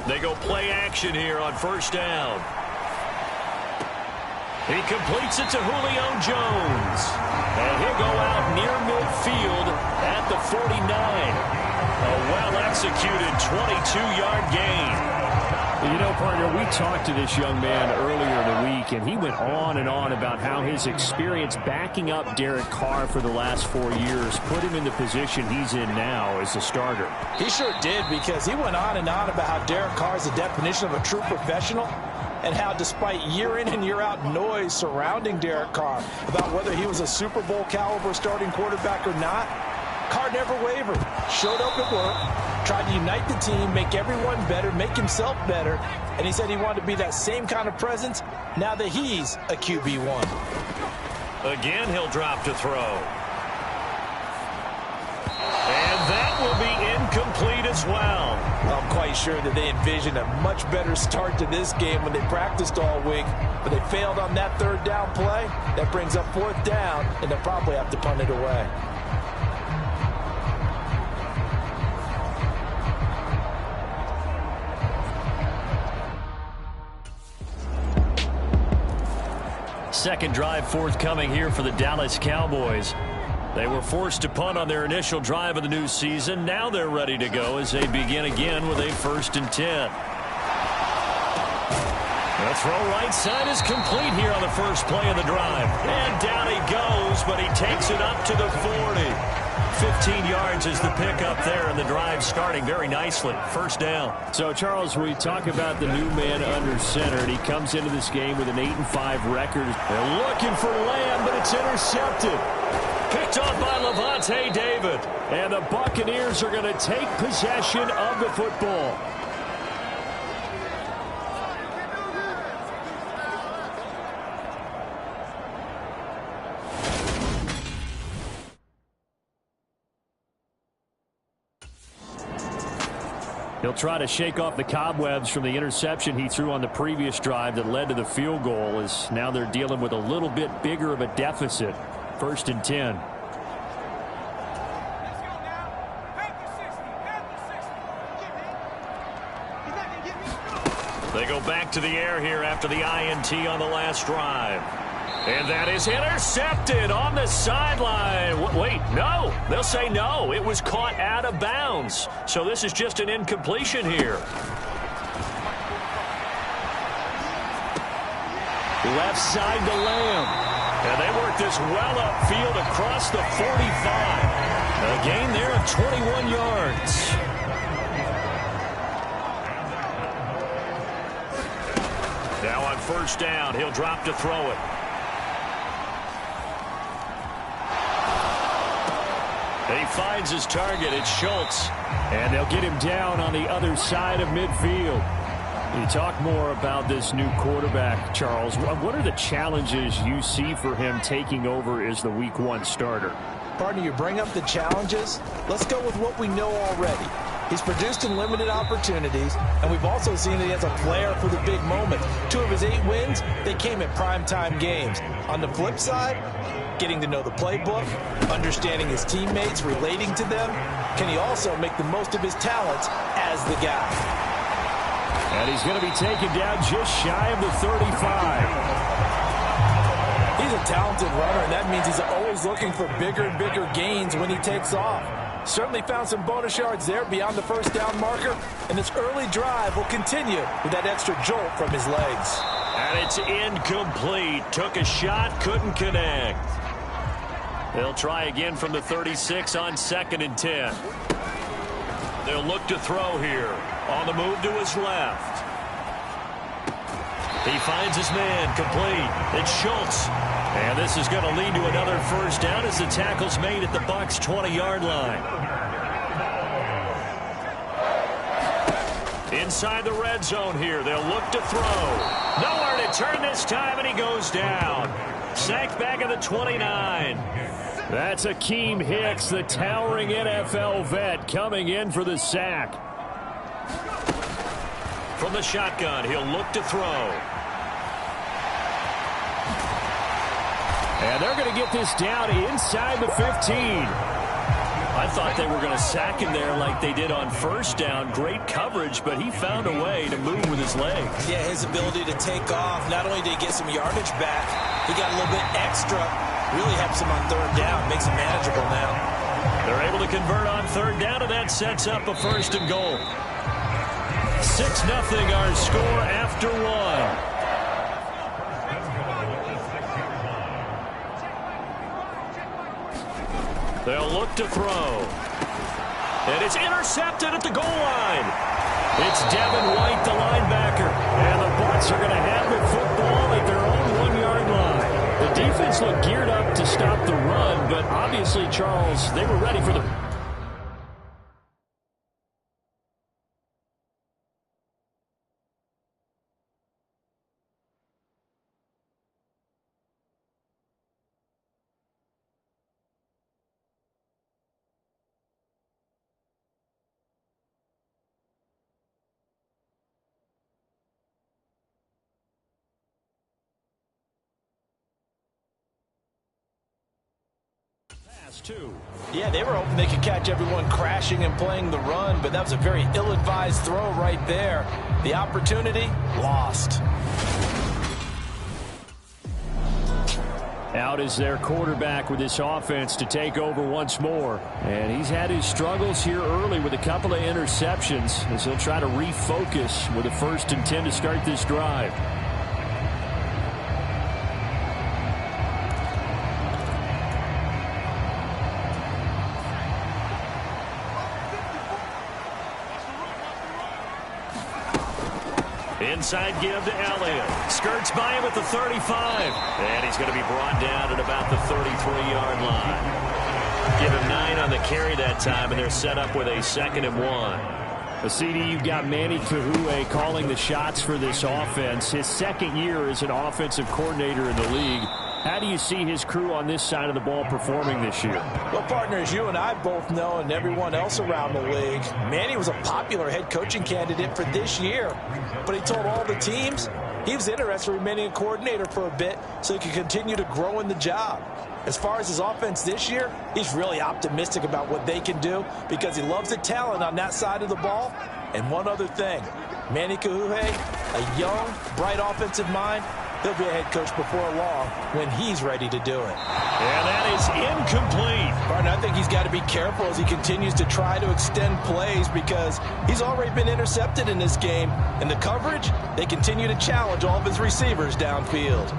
They go play action here on first down. He completes it to Julio Jones. And he'll go out near midfield at the 49. A well-executed 22-yard gain. You know, partner, we talked to this young man earlier in the week, and he went on and on about how his experience backing up Derek Carr for the last 4 years put him in the position he's in now as a starter. He sure did, because he went on and on about how Derek Carr is the definition of a true professional, and how despite year in and year out noise surrounding Derek Carr about whether he was a Super Bowl caliber starting quarterback or not, Carr never wavered, showed up at work, tried to unite the team, make everyone better, make himself better, and he said he wanted to be that same kind of presence now that he's a QB1. Again, he'll drop to throw. And that will be incomplete as well. I'm quite sure that they envisioned a much better start to this game when they practiced all week, but they failed on that third down play. That brings up fourth down, and they'll probably have to punt it away. Second drive forthcoming here for the Dallas Cowboys. They were forced to punt on their initial drive of the new season. Now they're ready to go as they begin again with a 1st and 10. The throw right side is complete here on the first play of the drive. And down he goes, but he takes it up to the 40. 15 yards is the pickup there, and the drive starting very nicely. First down. So, Charles, we talk about the new man under center, and he comes into this game with an 8-5 record. They're looking for Lamb, but it's intercepted. Picked off by Levante David. And the Buccaneers are going to take possession of the football. He'll try to shake off the cobwebs from the interception he threw on the previous drive that led to the field goal, as now they're dealing with a little bit bigger of a deficit. 1st and 10. They go back to the air here after the INT on the last drive. And that is intercepted on the sideline. Wait, no. They'll say no. It was caught out of bounds. So this is just an incompletion here. Left side to Lamb. And they work this well upfield across the 45. A gain there of 21 yards. Now on first down, he'll drop to throw it. He finds his target. It's Schultz. And they'll get him down on the other side of midfield. You talk more about this new quarterback, Charles. What are the challenges you see for him taking over as the Week 1 starter? Partner, you bring up the challenges. Let's go with what we know already. He's produced in limited opportunities, and we've also seen that he has a flair for the big moments. 2 of his 8 wins, they came in primetime games. On the flip side, getting to know the playbook, understanding his teammates, relating to them. Can he also make the most of his talents as the guy? And he's going to be taken down just shy of the 35. He's a talented runner, and that means he's always looking for bigger and bigger gains when he takes off. Certainly found some bonus yards there beyond the first down marker, and this early drive will continue with that extra jolt from his legs. And it's incomplete. Took a shot, couldn't connect. They'll try again from the 36 on 2nd and 10. They'll look to throw here. On the move to his left. He finds his man, complete. It's Schultz. And this is going to lead to another first down as the tackle's made at the Bucs' 20-yard line. Inside the red zone here. They'll look to throw. Nowhere to turn this time, and he goes down. Sacked back at the 29. That's Akeem Hicks, the towering NFL vet, coming in for the sack. From the shotgun, he'll look to throw. And they're going to get this down inside the 15. I thought they were going to sack him there like they did on first down. Great coverage, but he found a way to move with his legs. Yeah, his ability to take off. Not only did he get some yardage back, he got a little bit extra. Really helps him on third down. Makes it manageable now. They're able to convert on third down, and that sets up a first and goal. 6-0 our score after one. They'll look to throw. And it's intercepted at the goal line. It's Devin White, the linebacker. And the Bucs are going to have the football at their own 1-yard line. The defense looked geared up to stop the run, but obviously, Charles, they were ready for the... Yeah, they were hoping they could catch everyone crashing and playing the run, but that was a very ill-advised throw right there. The opportunity, lost. Out is their quarterback with this offense to take over once more. And he's had his struggles here early with a couple of interceptions as he'll try to refocus with a 1st and 10 to start this drive. Inside give to Elliott. Skirts by him at the 35. And he's going to be brought down at about the 33-yard line. Give him 9 on the carry that time, and they're set up with a 2nd and 1. A CD, you've got Manny Kahue calling the shots for this offense. His 2nd year as an offensive coordinator in the league. How do you see his crew on this side of the ball performing this year? Well, partners, you and I both know, and everyone else around the league, Manny was a popular head coaching candidate for this year. But he told all the teams he was interested in remaining a coordinator for a bit so he could continue to grow in the job. As far as his offense this year, he's really optimistic about what they can do because he loves the talent on that side of the ball. And one other thing, Manny Kahue, a young, bright offensive mind, he'll be a head coach before long when he's ready to do it. And that is incomplete. Barton, I think he's got to be careful as he continues to try to extend plays because he's already been intercepted in this game. And the coverage, they continue to challenge all of his receivers downfield.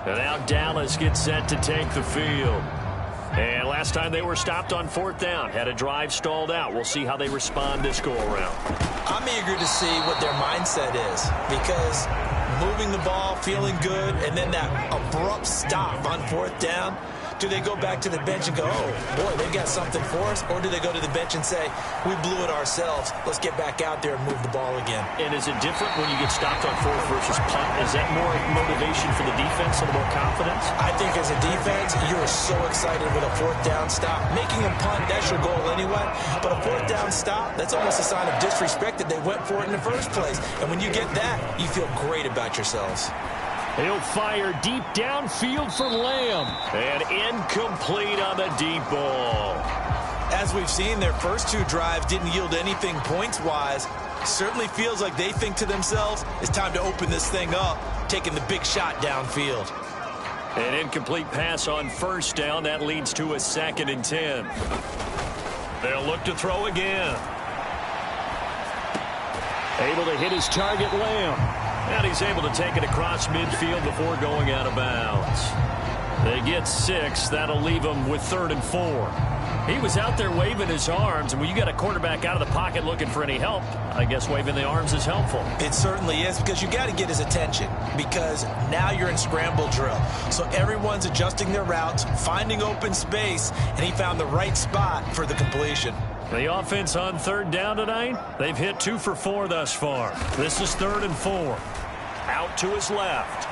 And now Dallas gets set to take the field. And last time they were stopped on 4th down, had a drive stalled out. We'll see how they respond this go-around. I'm eager to see what their mindset is because moving the ball, feeling good, and then that abrupt stop on 4th down, do they go back to the bench and go, oh, boy, they've got something for us? Or do they go to the bench and say, we blew it ourselves. Let's get back out there and move the ball again. And is it different when you get stopped on 4th versus punt? Is that more motivation for the defense, a little more confidence? I think as a defense, you're so excited with a 4th down stop. Making a punt, that's your goal anyway. But a 4th down stop, that's almost a sign of disrespect that they went for it in the first place. And when you get that, you feel great about yourselves. He'll fire deep downfield for Lamb. And incomplete on the deep ball. As we've seen, their first 2 drives didn't yield anything points-wise. Certainly feels like they think to themselves, it's time to open this thing up, taking the big shot downfield. An incomplete pass on 1st down. That leads to a 2nd and 10. They'll look to throw again. Able to hit his target, Lamb. And he's able to take it across midfield before going out of bounds. They get 6. That'll leave them with 3rd and 4. He was out there waving his arms, and when you got a quarterback out of the pocket looking for any help, I guess waving the arms is helpful. It certainly is because you got to get his attention because now you're in scramble drill. So everyone's adjusting their routes, finding open space, and he found the right spot for the completion. The offense on 3rd down tonight, they've hit 2 for 4 thus far. This is 3rd and 4. Out to his left.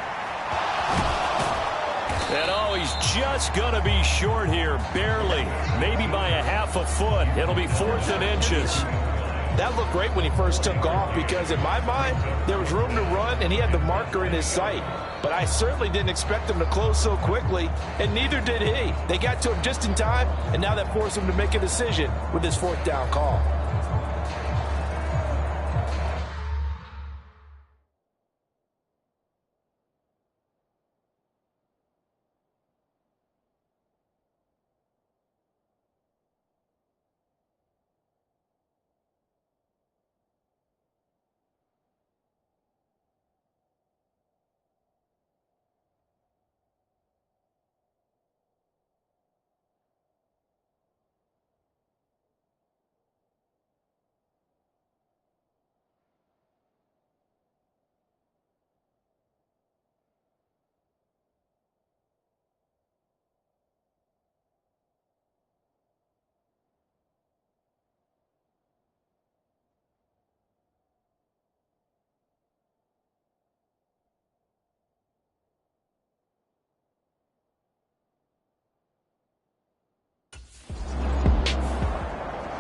And oh, he's just going to be short here, barely. Maybe by a half a foot. It'll be 4th and inches. That looked great when he first took off because in my mind, there was room to run and he had the marker in his sight. But I certainly didn't expect him to close so quickly, and neither did he. They got to him just in time, and now that forced him to make a decision with his fourth down call.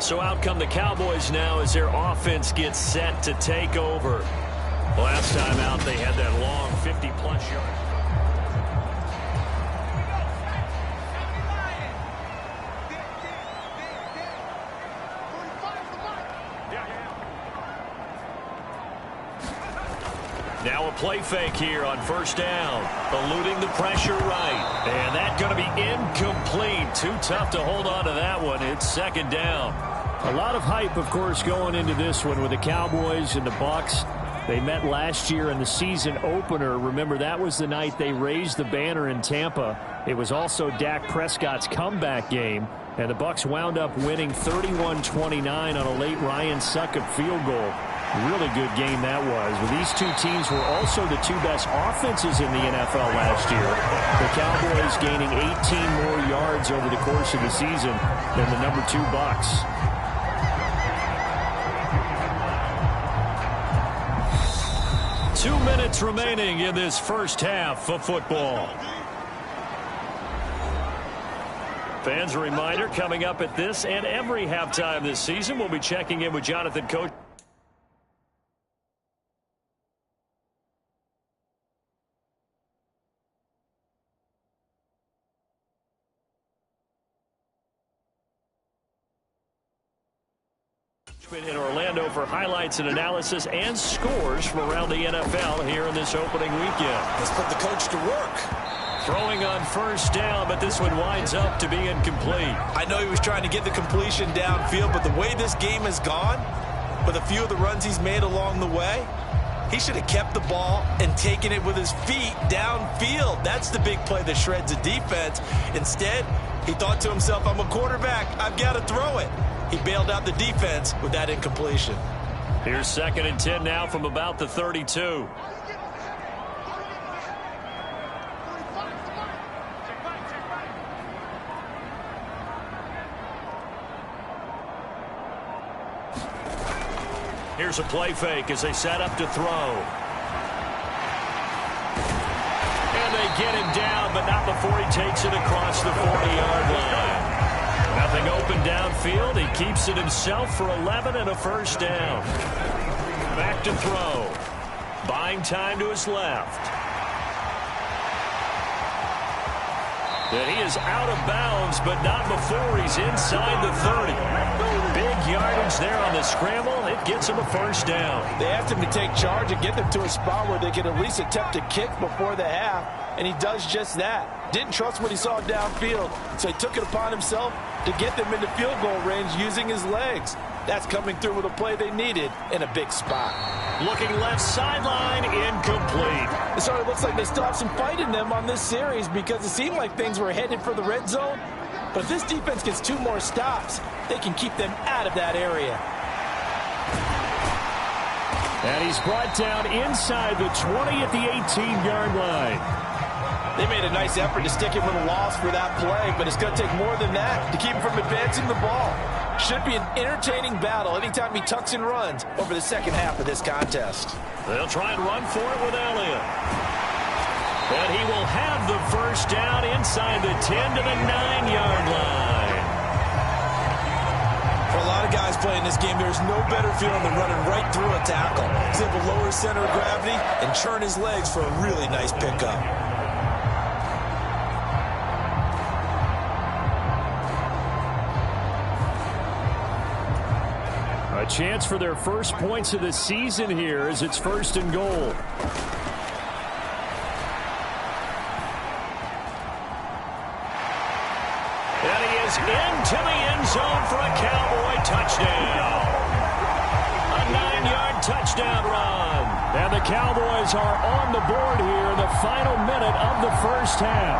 So out come the Cowboys now as their offense gets set to take over. Last time out, they had that long 50-plus yard. Now a play fake here on first down. Eluding the pressure right. And that's going to be incomplete. Too tough to hold on to that one. It's second down. A lot of hype, of course, going into this one with the Cowboys and the Bucs. They met last year in the season opener. Remember, that was the night they raised the banner in Tampa. It was also Dak Prescott's comeback game. And the Bucs wound up winning 31-29 on a late Ryan Succop field goal. Really good game that was. Well, these two teams were also the two best offenses in the NFL last year. The Cowboys gaining 18 more yards over the course of the season than the number 2 Bucs. Two minutes remaining in this first half of football. Fans, a reminder, coming up at this and every halftime this season, we'll be checking in with Jonathan Coach. In Orlando for highlights and analysis and scores from around the NFL here in this opening weekend. Let's put the coach to work. Throwing on first down, but this one winds up to be incomplete. I know he was trying to get the completion downfield, but the way this game has gone, with a few of the runs he's made along the way, he should have kept the ball and taken it with his feet downfield. That's the big play that shreds the defense. Instead, he thought to himself, I'm a quarterback. I've got to throw it. He bailed out the defense with that incompletion. Here's 2nd and 10 now from about the 32. Here's a play fake as they set up to throw. And they get him down, but not before he takes it across the 40-yard line. Nothing open downfield. He keeps it himself for 11 and a first down. Back to throw. Buying time to his left. And he is out of bounds, but not before he's inside the 30. Big yardage there on the scramble. It gets him a first down. They asked him to take charge and get them to a spot where they could at least attempt a kick before the half, and he does just that. Didn't trust what he saw downfield, so he took it upon himself to get them into field goal range using his legs. That's coming through with a play they needed in a big spot. Looking left sideline, incomplete. So it looks like they still have some fight in them on this series because it seemed like things were headed for the red zone. But if this defense gets 2 more stops, they can keep them out of that area. And he's brought down inside the 20 at the 18-yard line. They made a nice effort to stick him with a loss for that play, but it's going to take more than that to keep him from advancing the ball. Should be an entertaining battle anytime he tucks and runs over the second half of this contest. They'll try and run for it with Elliott. And he will have the first down inside the 10 to the 9-yard line. For a lot of guys playing this game. There's no better feeling than running right through a tackle. He's able to lower his center of gravity and churn his legs for a really nice pickup. A chance for their first points of the season here as it's 1st and goal. And he is into the end zone for a Cowboy touchdown. A 9-yard touchdown run. And the Cowboys are on the board here in the final minute of the first half.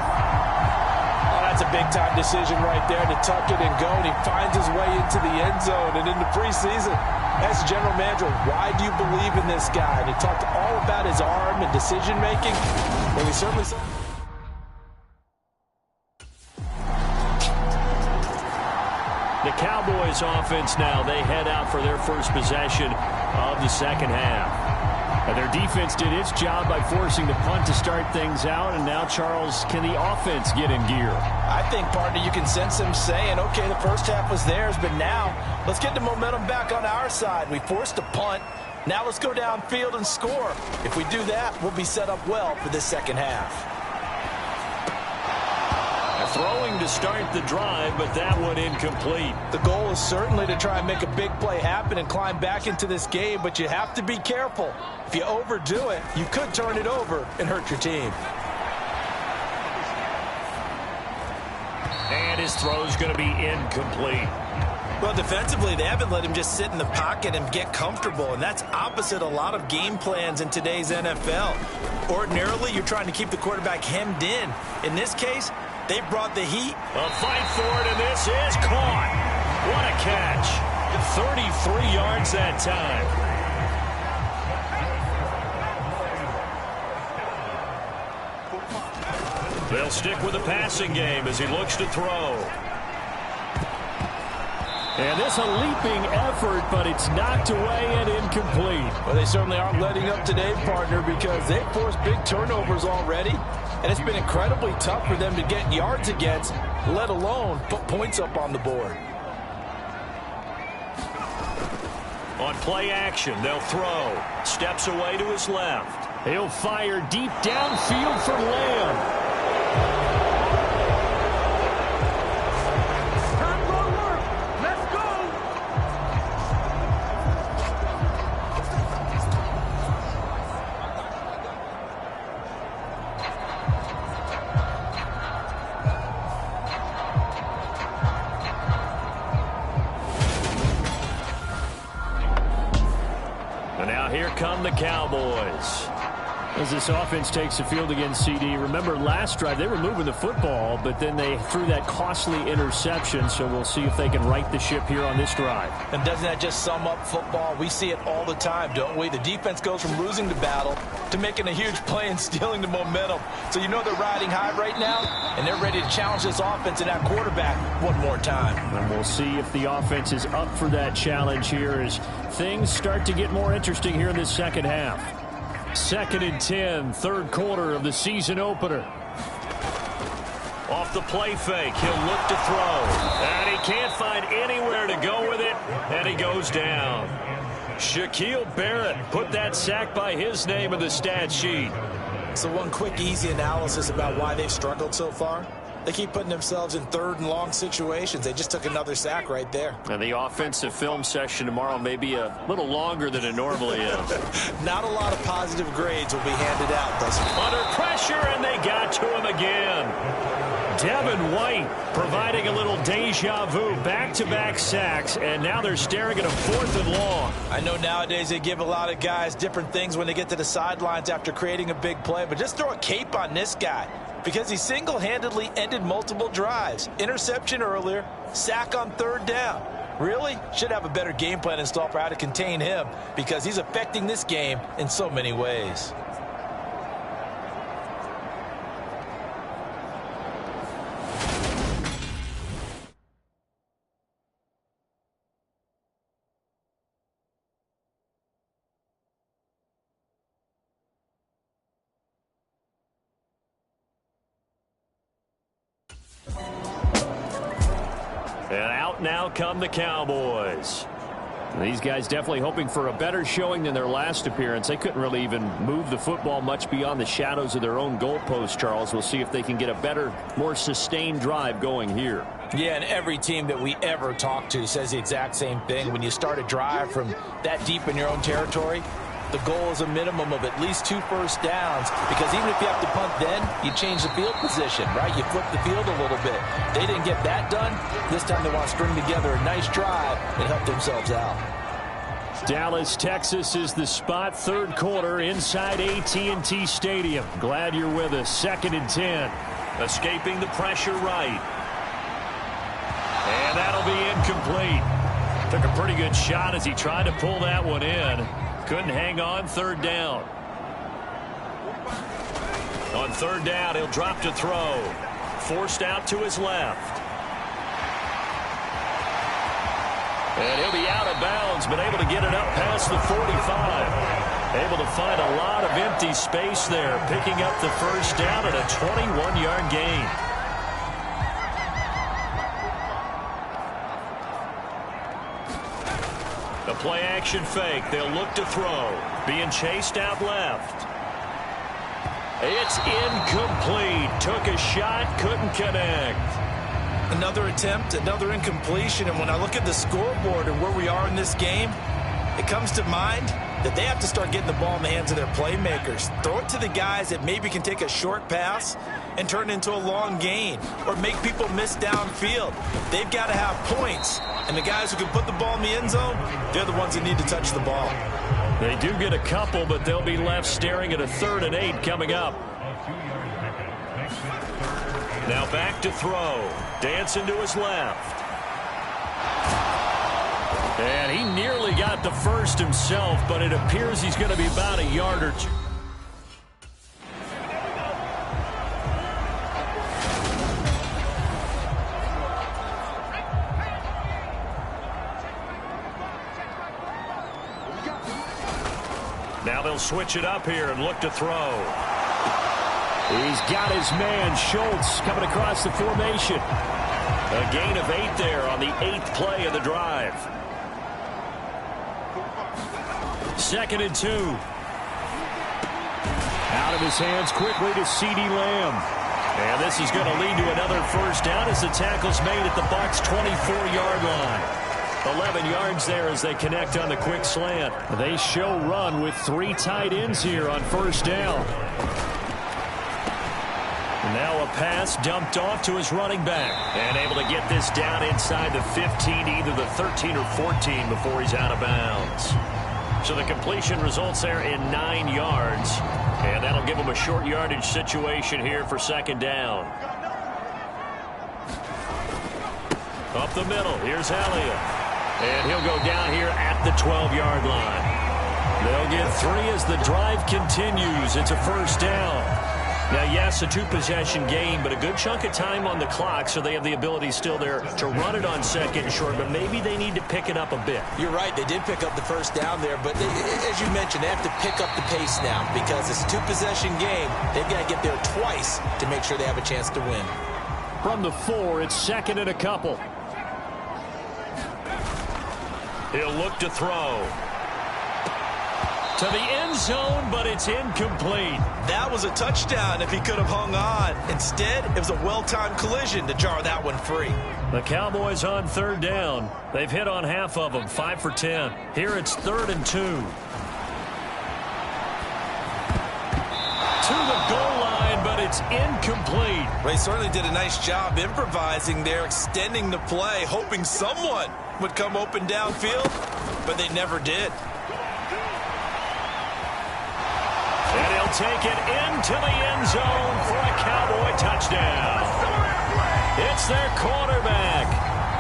Oh, that's a big-time decision right there to tuck it and go, and he finds his way into the end zone. And in the preseason, as general manager, why do you believe in this guy? And he talked all about his arm and decision-making. Well, he certainly saw. The Cowboys offense now, they head out for their first possession of the second half. And their defense did its job by forcing the punt to start things out. And now, Charles, can the offense get in gear? I think, partner, you can sense him saying, okay, the first half was theirs, but now let's get the momentum back on our side. We forced a punt. Now let's go downfield and score. If we do that, we'll be set up well for this second half. Throwing to start the drive, but that one incomplete. The goal is certainly to try and make a big play happen and climb back into this game, but you have to be careful. If you overdo it, you could turn it over and hurt your team. And his throw's going to be incomplete. Well, defensively, they haven't let him just sit in the pocket and get comfortable, and that's opposite a lot of game plans in today's NFL. Ordinarily, you're trying to keep the quarterback hemmed in. In this case, they brought the heat. A fight for it, and this is caught. What a catch. 33 yards that time. They'll stick with the passing game as he looks to throw. And this a leaping effort, but it's knocked away and incomplete. Well, they certainly aren't letting up today, partner, because they've forced big turnovers already. And it's been incredibly tough for them to get yards against, let alone put points up on the board. On play action, they'll throw. Steps away to his left. He'll fire deep downfield for Lamb. Here come the Cowboys. As this offense takes the field against CD, remember last drive they were moving the football, but then they threw that costly interception, so we'll see if they can right the ship here on this drive. And doesn't that just sum up football? We see it all the time, don't we? The defense goes from losing the battle to making a huge play and stealing the momentum. So you know they're riding high right now, and they're ready to challenge this offense and that quarterback one more time. And we'll see if the offense is up for that challenge here as things start to get more interesting here in this second half. 2nd and 10, third quarter of the season opener. Off the play fake, he'll look to throw. And he can't find anywhere to go with it, and he goes down. Shaquille Barrett put that sack by his name in the stat sheet. So one quick, easy analysis about why they've struggled so far. They keep putting themselves in 3rd and long situations. They just took another sack right there. And the offensive film session tomorrow may be a little longer than it normally is. Not a lot of positive grades will be handed out thus far. Under pressure, and they got to him again. Devin White providing a little deja vu, back-to-back sacks, and now they're staring at a 4th and long. I know nowadays they give a lot of guys different things when they get to the sidelines after creating a big play, but just throw a cape on this guy because he single-handedly ended multiple drives. Interception earlier, sack on 3rd down. Really should have a better game plan installed for how to contain him because he's affecting this game in so many ways. And out timeout. Now come the Cowboys. These guys definitely hoping for a better showing than their last appearance. They couldn't really even move the football much beyond the shadows of their own goalpost, Charles. We'll see if they can get a better, more sustained drive going here. Yeah, and every team that we ever talk to says the exact same thing. When you start a drive from that deep in your own territory, the goal is a minimum of at least 2 first downs, because even if you have to punt then, you change the field position, right? You flip the field a little bit. They didn't get that done. This time they want to string together a nice drive and help themselves out. Dallas, Texas is the spot. Third quarter inside AT&T Stadium. Glad you're with us. 2nd and 10. Escaping the pressure right. And that'll be incomplete. Took a pretty good shot as he tried to pull that one in. Couldn't hang on. 3rd down. On 3rd down, he'll drop to throw. Forced out to his left. And he'll be out of bounds, but able to get it up past the 45. Able to find a lot of empty space there, picking up the first down at a 21-yard gain. The play action fake. They'll look to throw. Being chased out left. It's incomplete. Took a shot, couldn't connect. Another attempt, another incompletion. And when I look at the scoreboard and where we are in this game, it comes to mind that they have to start getting the ball in the hands of their playmakers. Throw it to the guys that maybe can take a short pass and turn it into a long gain, or make people miss downfield. They've got to have points. And the guys who can put the ball in the end zone, they're the ones that need to touch the ball. They do get a couple, but they'll be left staring at a 3rd and 8 coming up. Now back to throw. Dancing to his left. And he nearly got the first himself, but it appears he's going to be about a yard or two. Now they'll switch it up here and look to throw. He's got his man, Schultz, coming across the formation. A gain of 8 there on the 8th play of the drive. 2nd and 2. Out of his hands quickly to CeeDee Lamb. And this is going to lead to another first down as the tackle's made at the Bucs' 24-yard line. 11 yards there as they connect on the quick slant. They show run with 3 tight ends here on first down. Now a pass dumped off to his running back. And able to get this down inside the 15, either the 13 or 14 before he's out of bounds. So the completion results there in 9 yards. And that'll give him a short yardage situation here for 2nd down. Up the middle, here's Elliott. And he'll go down here at the 12-yard line. They'll get 3 as the drive continues. It's a first down. Now, yes, a 2-possession game, but a good chunk of time on the clock, so they have the ability still there to run it on 2nd and short, but maybe they need to pick it up a bit. You're right. They did pick up the first down there, but as you mentioned, they have to pick up the pace now because it's a 2-possession game. They've got to get there twice to make sure they have a chance to win. From the 4, it's 2nd and a couple. He'll look to throw. To the end zone, but it's incomplete. That was a touchdown if he could have hung on. Instead, it was a well-timed collision to jar that one free. The Cowboys on 3rd down. They've hit on half of them, 5 for 10. Here it's 3rd and 2. To the goal line, but it's incomplete. They certainly did a nice job improvising there, extending the play, hoping someone would come open downfield, but they never did. And he'll take it into the end zone for a Cowboy touchdown. It's their quarterback.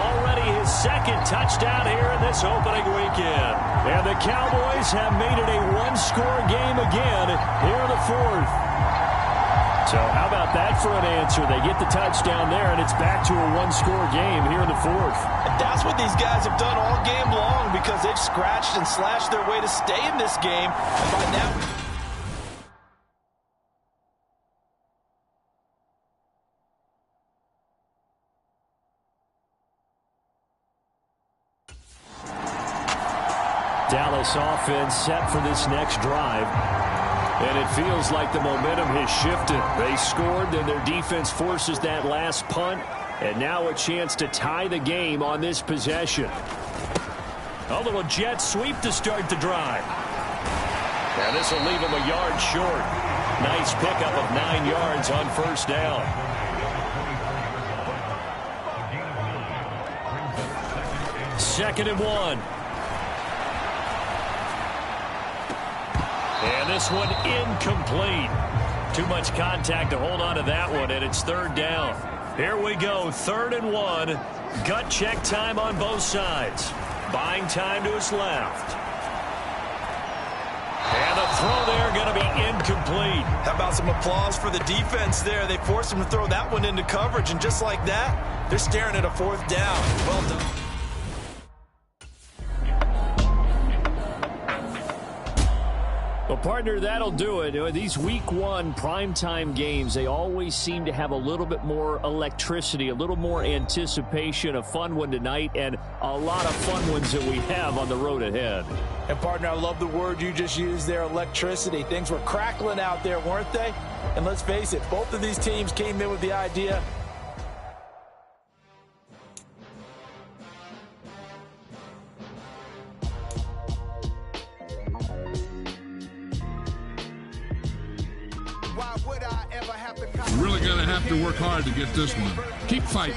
Already his 2nd touchdown here in this opening weekend. And the Cowboys have made it a 1-score game again here in the 4th. So how about that for an answer? They get the touchdown there, and it's back to a 1-score game here in the 4th. And that's what these guys have done all game long because they've scratched and slashed their way to stay in this game. And by now... Dallas offense set for this next drive. And it feels like the momentum has shifted. They scored, then their defense forces that last punt. And now a chance to tie the game on this possession. A little jet sweep to start the drive. And this will leave him a yard short. Nice pickup of 9 yards on first down. Second and 1. And this one incomplete. Too much contact to hold on to that one, and it's third down. Here we go, 3rd and 1. Gut check time on both sides. Buying time to his left. And the throw there going to be incomplete. How about some applause for the defense there? They forced him to throw that one into coverage, and just like that, they're staring at a 4th down. Well done. Well, partner, that'll do it. These Week 1 primetime games, they always seem to have a little bit more electricity, a little more anticipation, a fun one tonight, and a lot of fun ones that we have on the road ahead. And, partner, I love the word you just used there, electricity. Things were crackling out there, weren't they? And let's face it, both of these teams came in with the idea really going to have to work hard to get this one. Keep fighting.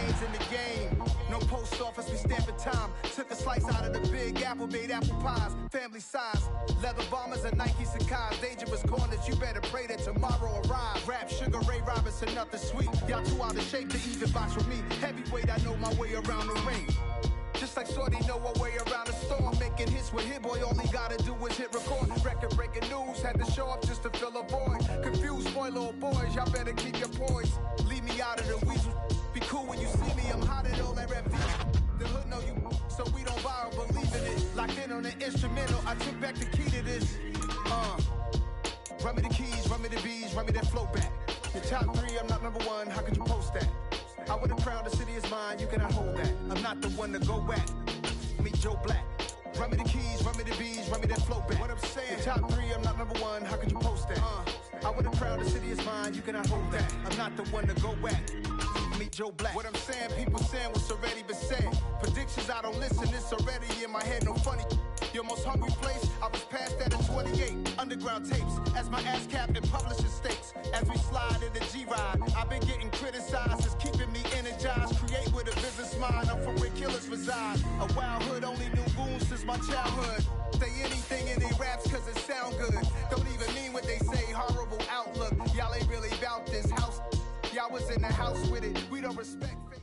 No post office, we stamping time. Took a slice out of the big apple, made apple pies. Family size, leather bombers and Nike Sacai's. Dangerous corners, you better pray that tomorrow arrives. Rap, Sugar Ray Robinson, nothing sweet. Y'all too out of shape to even box with me. Heavyweight, I know my way around the ring. Just like Shorty know her way around the storm. Making hits with Hit Boy, all he gotta do is hit record. Record breaking news, had to show up just to fill a void. Confused, spoiled little boys, y'all better keep your poise. Leave me out of the weasel. Be cool when you see me, I'm hot at all that rap. The hood know you, so we don't borrow, believe in it. Locked in on the instrumental, I took back the key to this. Run me the keys, run me the bees, run me that flow back. Your top 3, I'm not number 1, how could you post that? I would have crowned the city is mine, you cannot hold that. I'm not the one to go at. Meet Joe Black. Run me the keys, run me the bees, run me that flow back. What I'm saying, your top 3, I'm not number 1, how could you post that? I would have crowned the city is mine, you cannot hold that. I'm not the one to go at. Meet Joe Black. What I'm saying, people saying what's already been said. Predictions, I don't listen, it's already in my head, no funny. Your most hungry place, I was past that at 28. Underground tapes, as my ass cap in publishing stakes. As we slide in the G-Ride, I've been getting criticized, it's keeping me energized. Create with a business mind, I'm from where killers reside. A wild hood, only knew goons since my childhood. Say anything in they raps cause it sound good. Don't even mean what they say, horrible outlook. Y'all ain't really about this house. Y'all was in the house with it, we don't respect fake.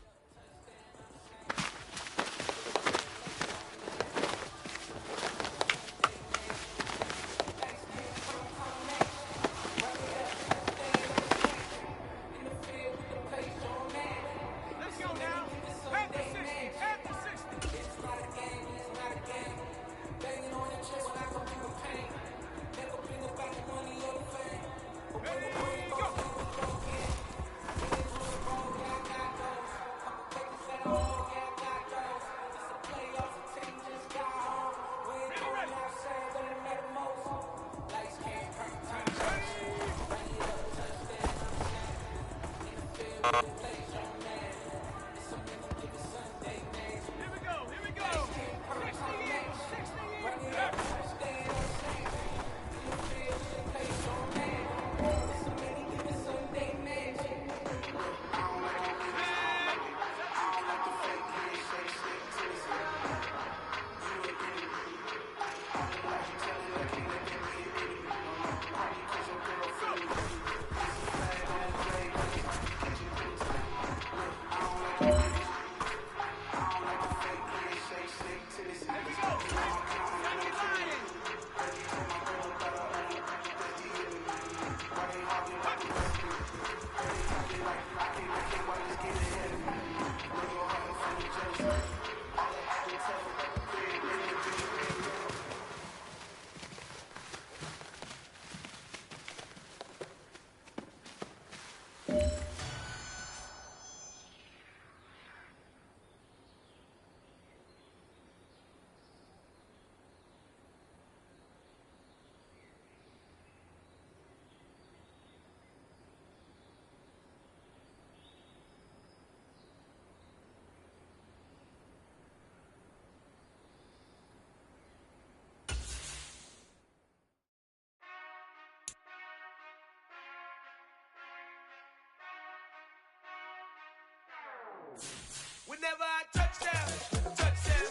Whenever I touchdown, touchdown,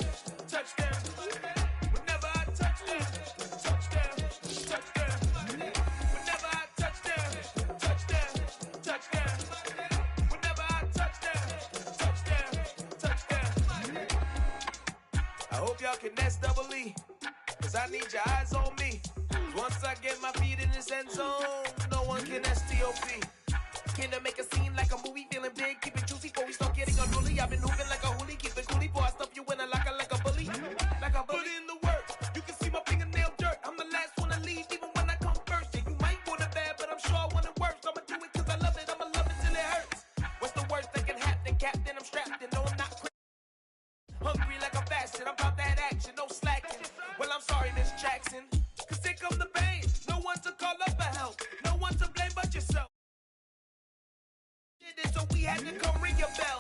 touchdown. Whenever I touchdown, touchdown, touchdown. Whenever I touchdown, touchdown, touchdown. Whenever I touchdown, touchdown. I hope y'all can double E, cause I need your eyes on me. Once I get my feet in this end zone, no one can STOP. Can to make a scene like a movie, feeling big, keep it juicy before we start getting unruly. I've been moving like a hoolie, keep it coolie, before I stuff you in a locker like a bully. Like a bully. Put in the work, you can see my fingernail dirt. I'm the last one to leave, even when I come first. Yeah, you might want it bad, but I'm sure I want it worse. I'ma do it cause I love it, I'ma love it till it hurts. What's the worst that can happen, Captain? I'm strapped and no, I'm not hungry like I'm fasting, I'm about that action, no slacking. Well, I'm sorry, Miss Jackson, cause here come the pain. No one to call up for help, no one to blame but yourself. Did it, so we had to come ring your bell.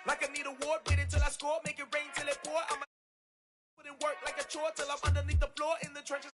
Like I need a award, wait until I score, make it rain till it pour. I'ma put in work like a chore till I'm underneath the floor in the trenches.